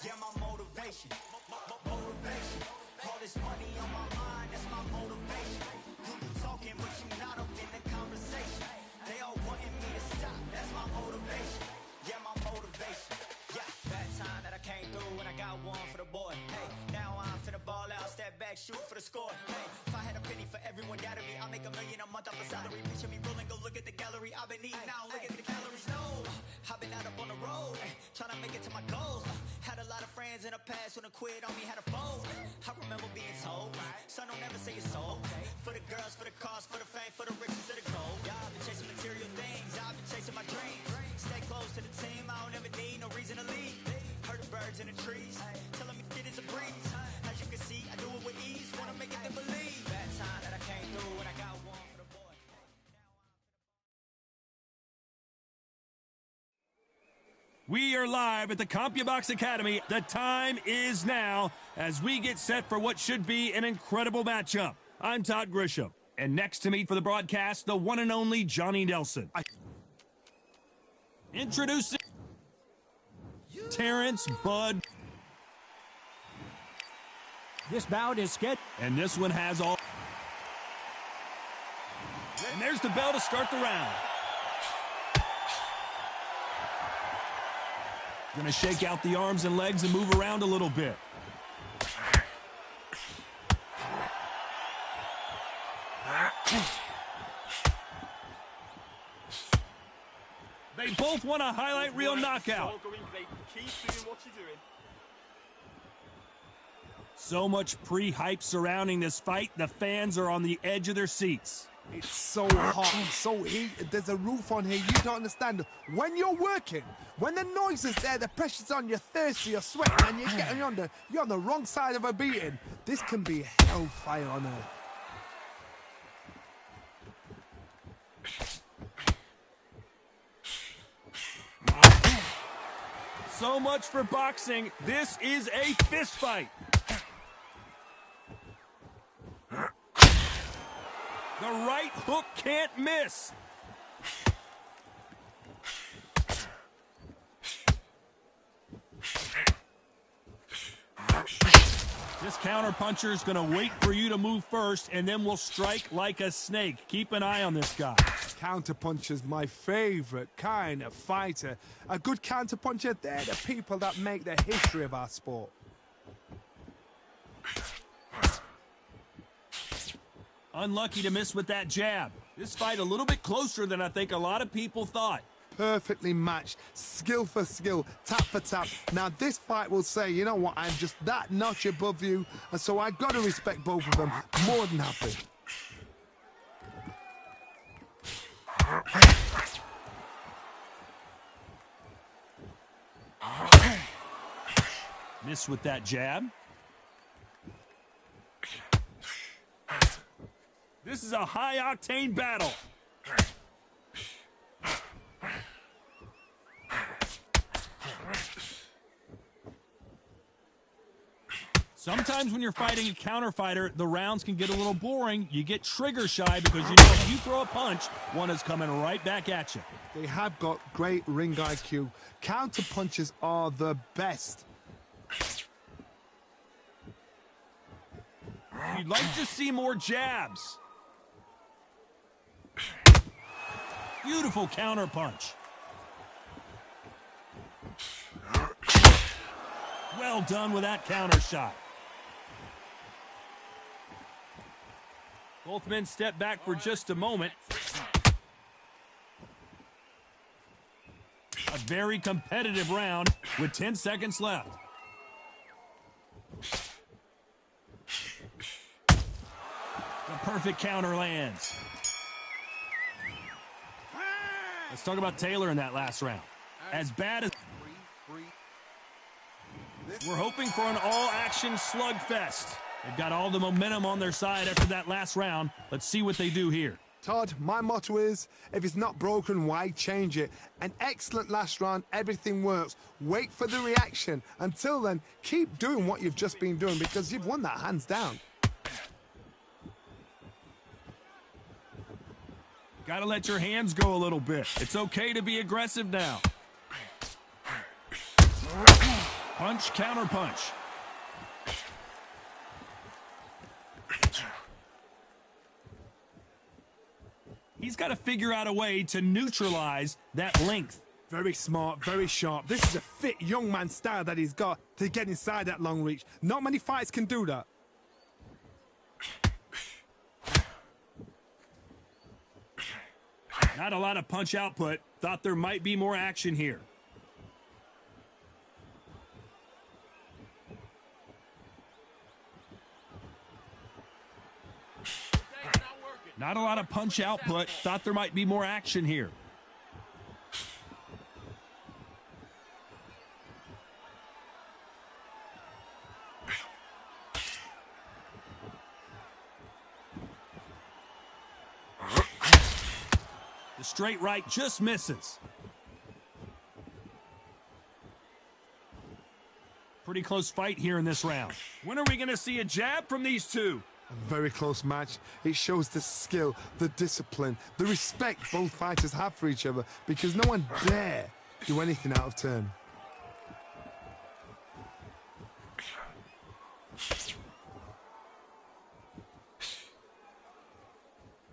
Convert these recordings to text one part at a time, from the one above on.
Yeah, my motivation. Motivation. All this money on my mind, that's my motivation. You talking, but you not up in the conversation. They all wanting me to stop, that's my motivation. Yeah, my motivation. Yeah, that time that I came through and I got one for the boy. Hey, now I'm finna ball out, step back, shoot for the score. Hey, if I had a penny for everyone doubted me, I'll make $1 million a month off a salary. Picture me rolling, go look at the gallery. I've been eating now, look at the calories. No, I've been out up on the road, trying to make it to my goals. Had a lot of friends in the past when I quit on me, had a fold. I remember being told, son, don't ever say it's sold. For the girls, for the cars, for the fame, for the riches, for the gold. Yeah, I've been chasing material things, I've been chasing my dreams. Stay close to the team, I don't ever need no reason to leave. Heard the birds in the trees, telling me it is a breeze. As you can see, I do it with ease, wanna make it to believe. That time that I came through and I got one for the boy. We are live at the CompuBox Academy. The time is now as we get set for what should be an incredible matchup. I'm Todd Grisham, and next to me for the broadcast, the one and only Johnny Nelson. Introducing Terrence Bud. This bout is scheduled. And this one has all. And there's the bell to start the round. Gonna shake out the arms and legs and move around a little bit. They both want a highlight reel knockout. So much pre-hype surrounding this fight, the fans are on the edge of their seats. It's so hot, so heated, there's a roof on here, you don't understand. When you're working, when the noise is there, the pressure's on, you're thirsty, you're sweating, and you're on the wrong side of a beating. This can be hellfire on earth. So much for boxing. This is a fist fight. The right hook can't miss. This counterpuncher is going to wait for you to move first, and then will strike like a snake. Keep an eye on this guy. Counterpuncher's my favorite kind of fighter. A good counterpuncher, they're the people that make the history of our sport. Unlucky to miss with that jab. This fight a little bit closer than I think a lot of people thought. Perfectly matched, skill for skill, tap for tap. Now this fight will say, you know what, I'm just that notch above you, and so I got to respect both of them more than happy. Miss with that jab. This is a high-octane battle. Sometimes when you're fighting a counter fighter, the rounds can get a little boring. You get trigger shy because you know if you throw a punch, one is coming right back at you. They have got great ring IQ. Counter punches are the best. You'd like to see more jabs. Beautiful counter punch. Well done with that counter shot. Both men step back for just a moment. A very competitive round with 10 seconds left. The perfect counter lands. Let's talk about Taylor in that last round. As bad as... We're hoping for an all-action slugfest. They've got all the momentum on their side after that last round. Let's see what they do here. Todd, my motto is, if it's not broken, why change it? An excellent last round, everything works. Wait for the reaction. Until then, keep doing what you've just been doing because you've won that hands down. Gotta let your hands go a little bit. It's okay to be aggressive now. Punch punch, counter punch. He's got to figure out a way to neutralize that length. Very smart, very sharp. This is a fit young man style that he's got to get inside that long reach. Not many fights can do that. Not a lot of punch output. Thought there might be more action here. Not a lot of punch output. Thought there might be more action here. The straight right just misses. Pretty close fight here in this round. When are we going to see a jab from these two? A very close match. It shows the skill, the discipline, the respect both fighters have for each other because no one dare do anything out of turn.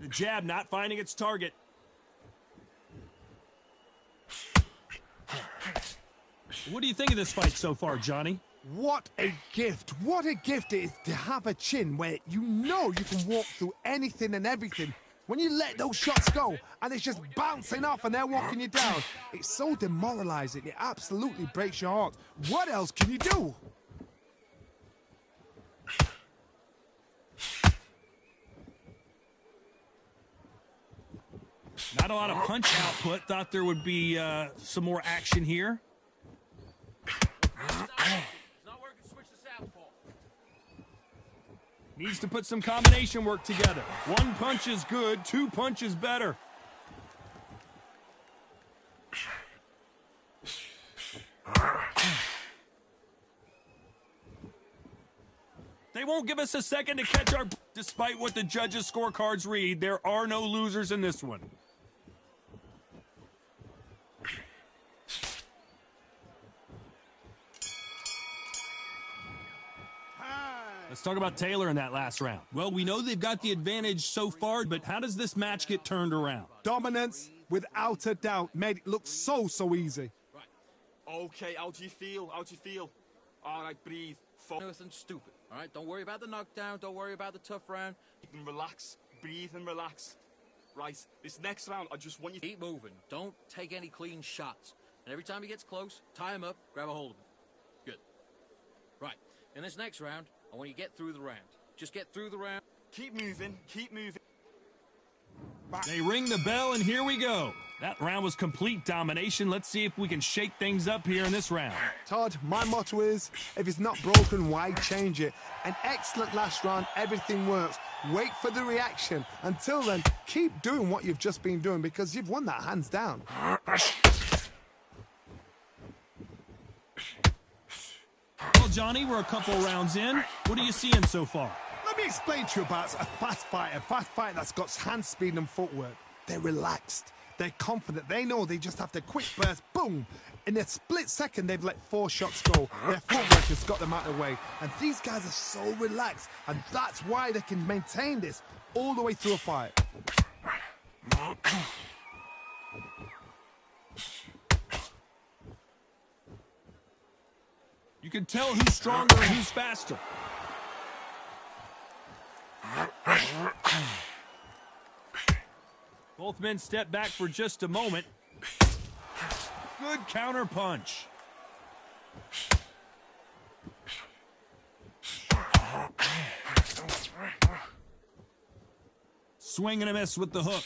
The jab not finding its target. What do you think of this fight so far, Johnny? What a gift. What a gift it is to have a chin where you know you can walk through anything and everything. When you let those shots go and it's just bouncing off and they're walking you down, it's so demoralizing. It absolutely breaks your heart. What else can you do? Not a lot of punch output. Thought there would be some more action here. Needs to put some combination work together. One punch is good, two punches better. They won't give us a second to catch our... Despite what the judges' scorecards read, there are no losers in this one. Let's talk about Taylor in that last round. Well, we know they've got the advantage so far, but how does this match get turned around? Dominance, without a doubt, made it look so easy. Right. Okay, how do you feel? How do you feel? All right, breathe. Nothing stupid, all right? Don't worry about the knockdown. Don't worry about the tough round. And relax. Breathe and relax. Right, this next round, I just want you to... Keep moving. Don't take any clean shots. And every time he gets close, tie him up, grab a hold of him. Good. Right, in this next round, I want you to get through the round. Just get through the round. Keep moving. Keep moving. They ring the bell, and here we go. That round was complete domination. Let's see if we can shake things up here in this round. Todd, my motto is, if it's not broken, why change it? An excellent last round, everything works. Wait for the reaction. Until then, keep doing what you've just been doing because you've won that hands down. Well, Johnny, we're a couple rounds in. What are you seeing so far? Let me explain to you about a fast fighter that's got hand speed and footwork. They're relaxed. They're confident. They know they just have to quick burst, boom. In a split second, they've let 4 shots go. Their footwork has got them out of the way. And these guys are so relaxed. And that's why they can maintain this all the way through a fight. You can tell who's stronger and who's faster. Both men step back for just a moment. Good counter punch. Swing and a miss with the hook.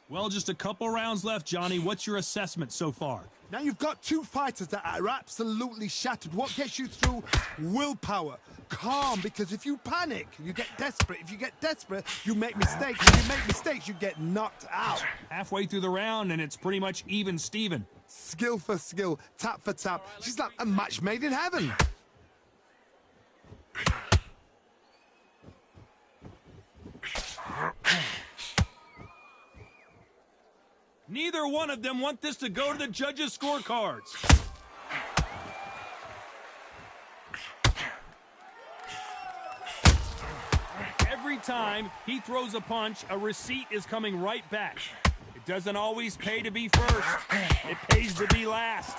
Well, just a couple rounds left, Johnny. What's your assessment so far? Now you've got 2 fighters that are absolutely shattered. What gets you through? Willpower. Calm, because if you panic, you get desperate. If you get desperate, you make mistakes. If you make mistakes, you get knocked out. Halfway through the round, and it's pretty much even Steven. Skill for skill, tap for tap. She's like a match made in heaven. Neither one of them want this to go to the judges' scorecards. Every time he throws a punch, a receipt is coming right back. It doesn't always pay to be first. It pays to be last.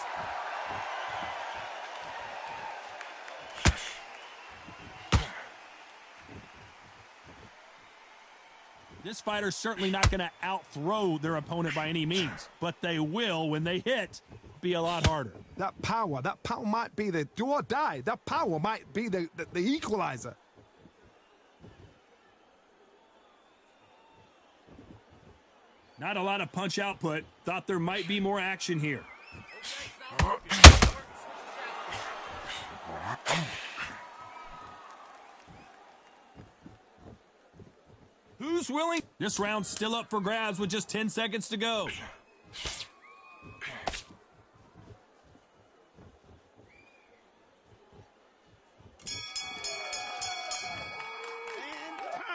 This fighter's certainly not going to out-throw their opponent by any means, but they will, when they hit, be a lot harder. That power might be the do or die. That power might be the equalizer. Not a lot of punch output. Thought there might be more action here. Who's willing? This round's still up for grabs with just 10 seconds to go.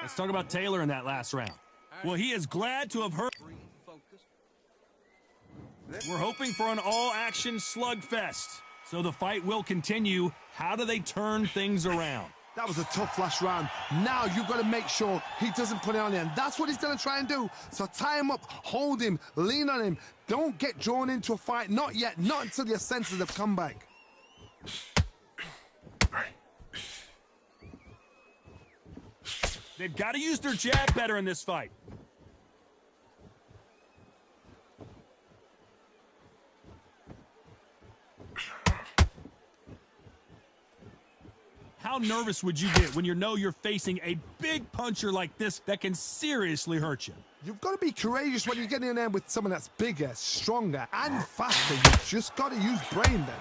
Let's talk about Taylor in that last round. Well, he is glad to have heard. We're hoping for an all-action slugfest, so the fight will continue. How do they turn things around? That was a tough last round. Now you've got to make sure he doesn't put it on you, and that's what he's going to try and do. So tie him up, hold him, lean on him. Don't get drawn into a fight. Not yet. Not until your senses have come back. They've got to use their jab better in this fight. How nervous would you get when you know you're facing a big puncher like this that can seriously hurt you? You've got to be courageous when you get in there with someone that's bigger, stronger, and faster. You've just got to use brain then.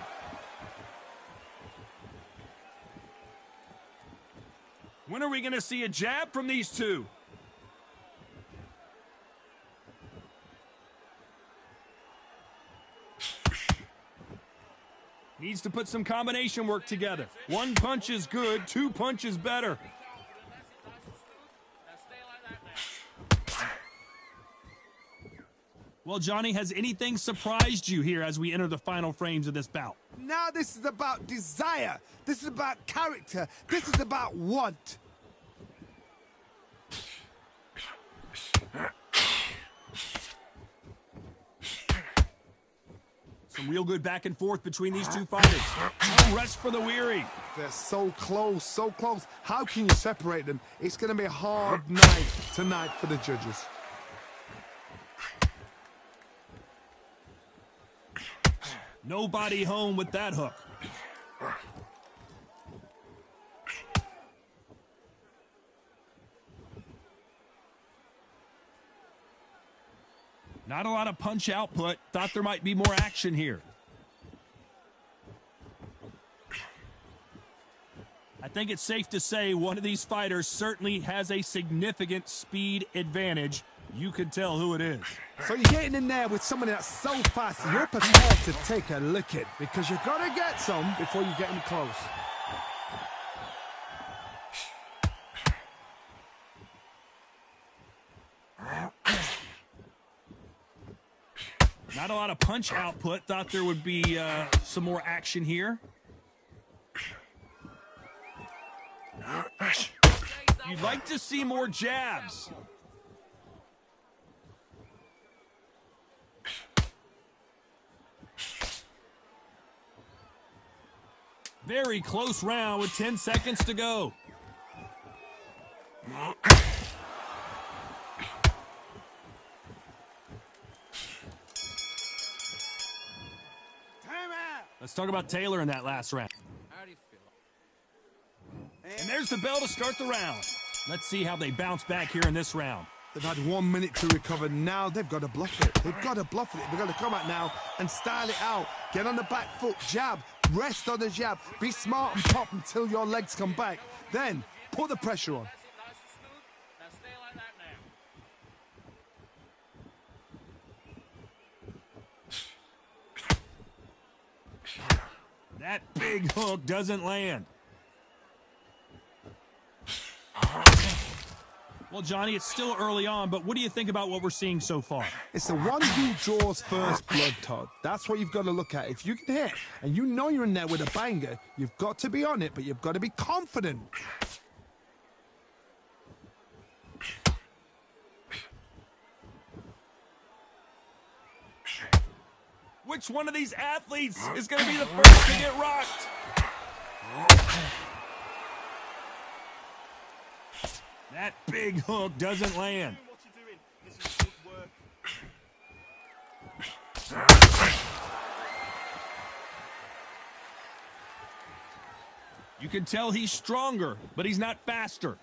When are we going to see a jab from these two? Needs to put some combination work together. One punch is good, two punches better. Well, Johnny, has anything surprised you here as we enter the final frames of this bout? Now this is about desire. This is about character. This is about want. Some real good back and forth between these two fighters. No rest for the weary. They're so close, so close. How can you separate them? It's going to be a hard night tonight for the judges. Nobody home with that hook. Not a lot of punch output. Thought there might be more action here. I think it's safe to say one of these fighters certainly has a significant speed advantage. You can tell who it is. So you're getting in there with someone that's so fast, you're prepared to take a licking because you've got to get some before you get him close. Not a lot of punch output. Thought there would be some more action here. You'd like to see more jabs. Very close round with 10 seconds to go. Let's talk about Taylor in that last round. How do you feel? And there's the bell to start the round. Let's see how they bounce back here in this round. They've had 1 minute to recover. Now they've got to bluff it. They've got to bluff it. They've got to come out now and style it out. Get on the back foot, jab, rest on the jab. Be smart and pop until your legs come back. Then put the pressure on. That big hook doesn't land. Well, Well, Johnny, it's still early on, but what do you think about what we're seeing so far? It's the one who draws first blood, Todd. That's what you've got to look at. If you can hit and you know you're in there with a banger, you've got to be on it, but you've got to be confident. Which one of these athletes is going to be the first to get rocked? That big hook doesn't land. What you doing? This is good work. You can tell he's stronger, but he's not faster.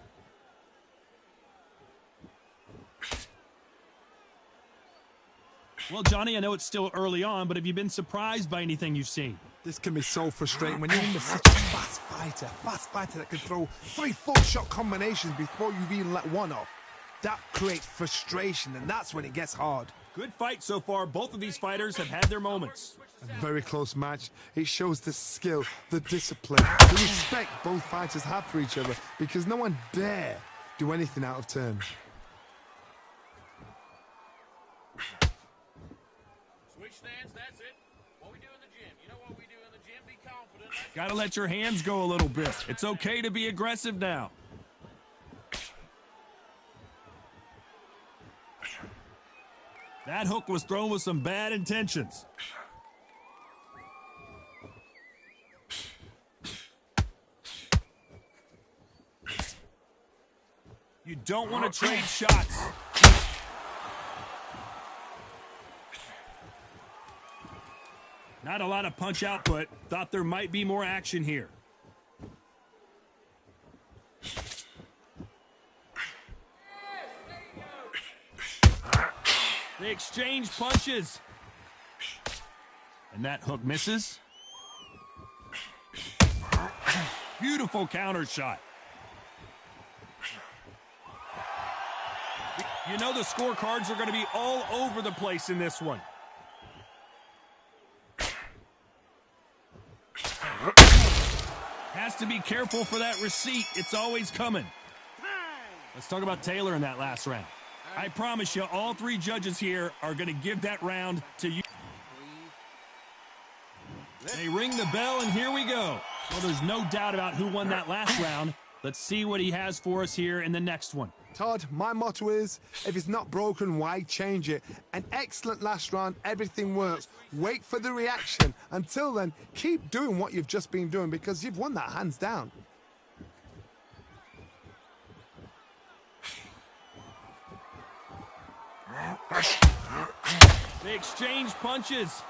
Well, Johnny, I know it's still early on, but have you been surprised by anything you've seen? This can be so frustrating when you're in such a fast fighter that can throw 3 full-shot combinations before you've even let one off. That creates frustration, and that's when it gets hard. Good fight so far. Both of these fighters have had their moments. A very close match. It shows the skill, the discipline, the respect both fighters have for each other, because no one dare do anything out of turn. Switch stance, that's it. What we do in the gym. You know what we do in the gym? Be confident. Got to let your hands go a little bit. It's okay to be aggressive now. That hook was thrown with some bad intentions. You don't want to trade shots. Not a lot of punch output. Thought there might be more action here. They exchange punches. And that hook misses. Beautiful counter shot. You know the scorecards are going to be all over the place in this one. Has to be careful for that receipt. It's always coming. Let's talk about Taylor in that last round. I promise you, all 3 judges here are going to give that round to you. They ring the bell, and here we go. Well, there's no doubt about who won that last round. Let's see what he has for us here in the next one. Todd, my motto is, if it's not broken, why change it? An excellent last round, everything works. Wait for the reaction. Until then, keep doing what you've just been doing, because you've won that hands down. They exchange punches.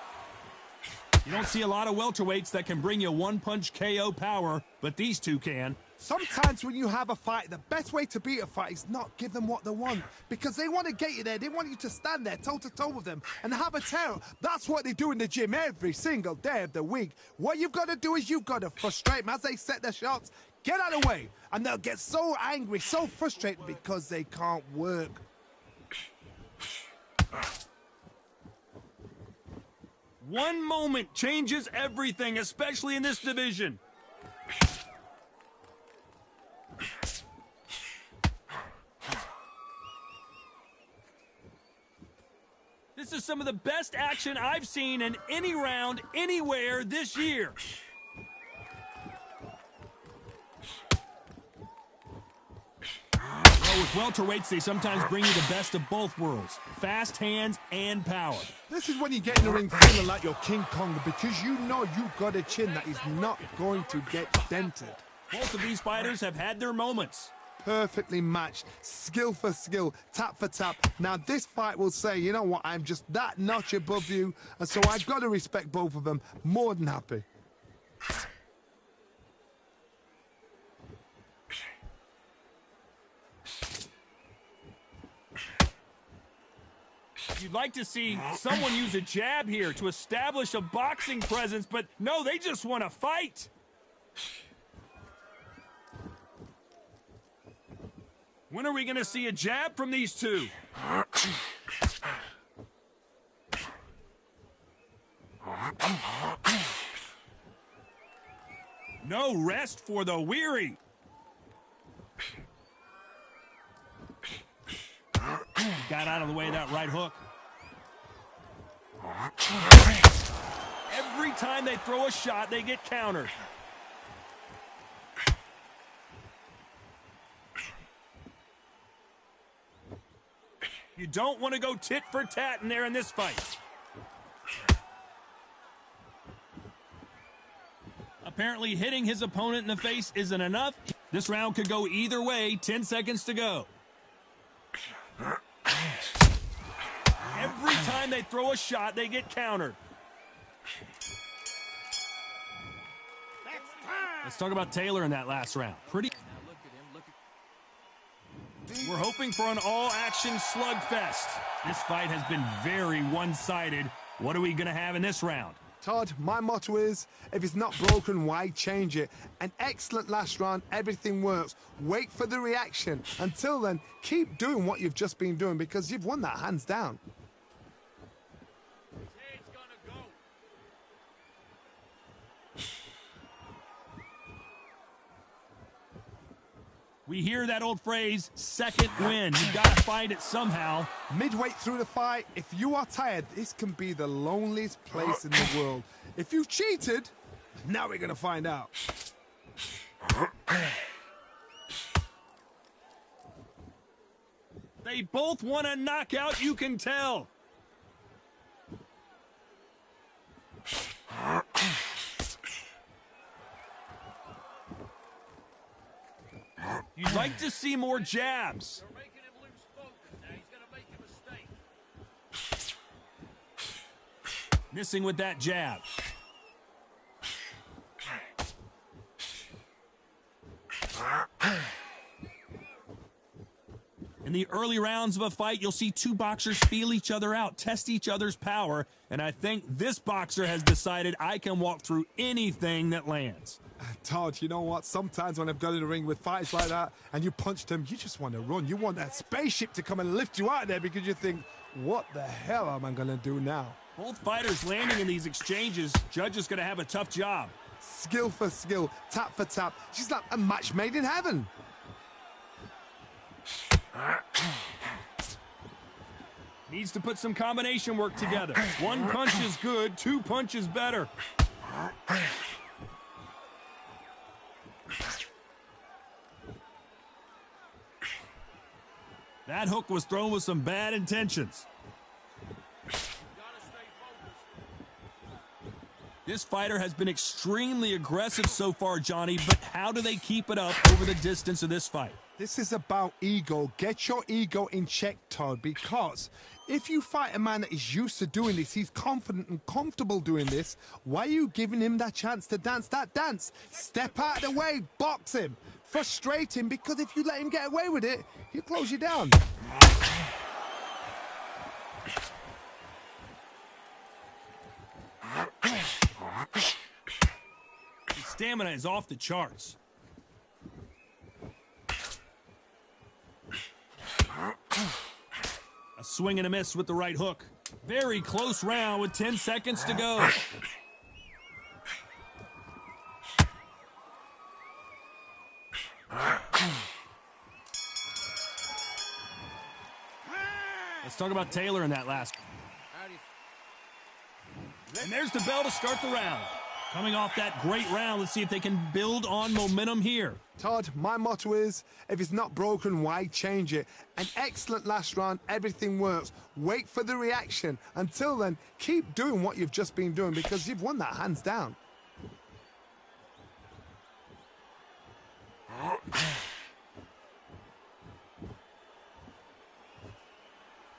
You don't see a lot of welterweights that can bring you one-punch KO power, but these two can. Sometimes when you have a fight, the best way to beat a fight is not give them what they want, because they want to get you there. They want you to stand there toe-to-toe with them and have a tear. That's what they do in the gym every single day of the week. What you've got to do is you've got to frustrate them as they set their shots. Get out of the way, and they'll get so angry, so frustrated because they can't work. One moment changes everything, especially in this division. This is some of the best action I've seen in any round, anywhere this year. Well, with welterweights, they sometimes bring you the best of both worlds. Fast hands and power. This is when you get in the ring feeling like you're King Kong, because you know you've got a chin that is not going to get dented. Both of these fighters have had their moments. Perfectly matched, skill for skill, tap for tap. Now this fight will say, you know what, I'm just that notch above you, and so I've got to respect both of them. More than happy. You'd like to see someone use a jab here to establish a boxing presence, but no, they just want to fight. When are we going to see a jab from these two? No rest for the weary. away that right hook. Every time they throw a shot, they get countered. You don't want to go tit for tat in there in this fight. Apparently hitting his opponent in the face isn't enough. This round could go either way. 10 seconds to go. Every time they throw a shot, they get countered. Let's talk about Taylor in that last round. Pretty. Now look at him. We're hoping for an all-action slugfest. This fight has been very one-sided. What are we going to have in this round? Todd, my motto is, if it's not broken, why change it? An excellent last round, everything works. Wait for the reaction. Until then, keep doing what you've just been doing because you've won that hands down. We hear that old phrase, second win. You got to find it somehow. Midway through the fight, if you are tired, this can be the loneliest place in the world. If you've cheated, now we're going to find out. They both want a knockout, you can tell. You'd like to see more jabs. They're making him lose focus. Now he's going to make a mistake. Missing with that jab. In the early rounds of a fight, you'll see two boxers feel each other out, test each other's power, and I think this boxer has decided I can walk through anything that lands. Todd, you know what? Sometimes when I've got in the ring with fights like that and you punched him, you just want to run. You want that spaceship to come and lift you out of there because you think, what the hell am I going to do now? Both fighters landing in these exchanges, Judge is going to have a tough job. Skill for skill, tap for tap. She's like a match made in heaven. Needs to put some combination work together. One punch is good, two punches better. That hook was thrown with some bad intentions. This fighter has been extremely aggressive so far, Johnny, but how do they keep it up over the distance of this fight? This is about ego. Get your ego in check, Todd, because if you fight a man that is used to doing this, he's confident and comfortable doing this, why are you giving him that chance to dance that dance? Step out of the way, box him, frustrate him, because if you let him get away with it, he'll close you down. His stamina is off the charts. A swing and a miss with the right hook. Very close round with 10 seconds to go. Let's talk about Taylor in that last. And there's the bell to start the round. Coming off that great round, let's see if they can build on momentum here. Todd, my motto is, if it's not broken, why change it? An excellent last round, everything works. Wait for the reaction. Until then, keep doing what you've just been doing because you've won that hands down.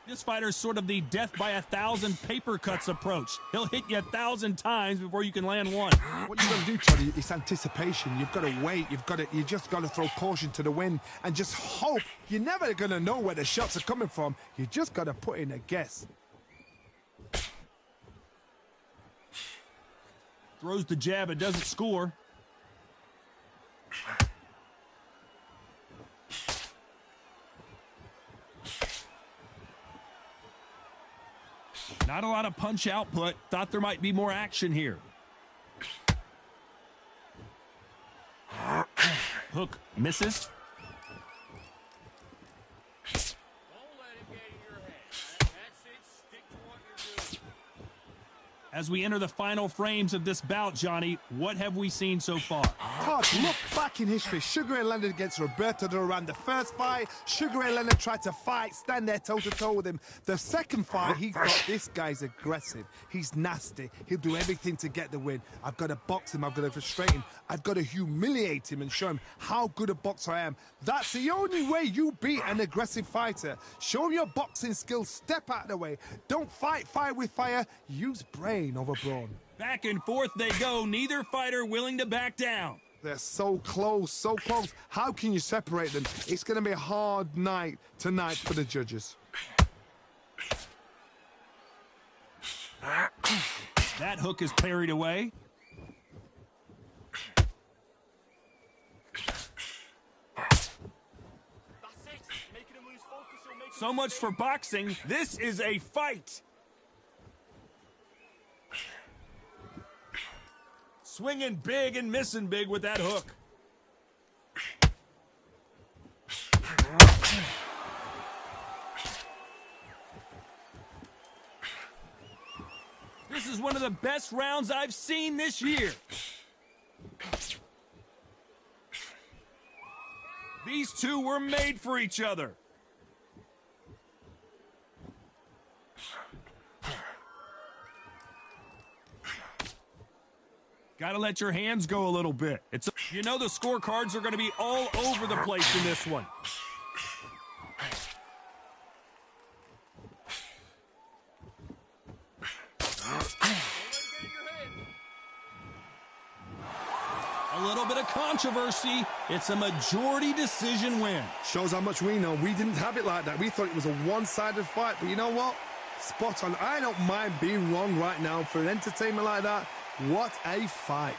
This fighter is sort of the death by 1,000 paper cuts approach. He'll hit you 1,000 times before you can land one. What you got to do, Toddy, is anticipation. You've got to wait. You just got to throw caution to the wind and just hope. You're never going to know where the shots are coming from. You just got to put in a guess. Throws the jab, it doesn't score. Not a lot of punch output. Thought there might be more action here. Hook misses. Don't let him get in your head. As we enter the final frames of this bout, Johnny, what have we seen so far? Todd, look back in history. Sugar Ray Leonard against Roberto Duran. The first fight, Sugar Ray Leonard tried to fight, stand there toe-to-toe with him. The second fight, he thought, this guy's aggressive. He's nasty. He'll do everything to get the win. I've got to box him. I've got to frustrate him. I've got to humiliate him and show him how good a boxer I am. That's the only way you beat an aggressive fighter. Show him your boxing skills. Step out of the way. Don't fight fire with fire. Use brain over brawn. Back and forth they go, neither fighter willing to back down. They're so close, so close. How can you separate them? It's going to be a hard night tonight for the judges. That hook is parried away. That's it. Making him lose focus, he'll make him So much for boxing. This is a fight. Swinging big and missing big with that hook. This is one of the best rounds I've seen this year. These two were made for each other. Gotta let your hands go a little bit. You know the scorecards are gonna be all over the place in this one. A little bit of controversy. It's a majority decision win. Shows how much we know. We didn't have it like that. We thought it was a one-sided fight. But you know what? Spot on. I don't mind being wrong right now. For an entertainment like that, what a fight.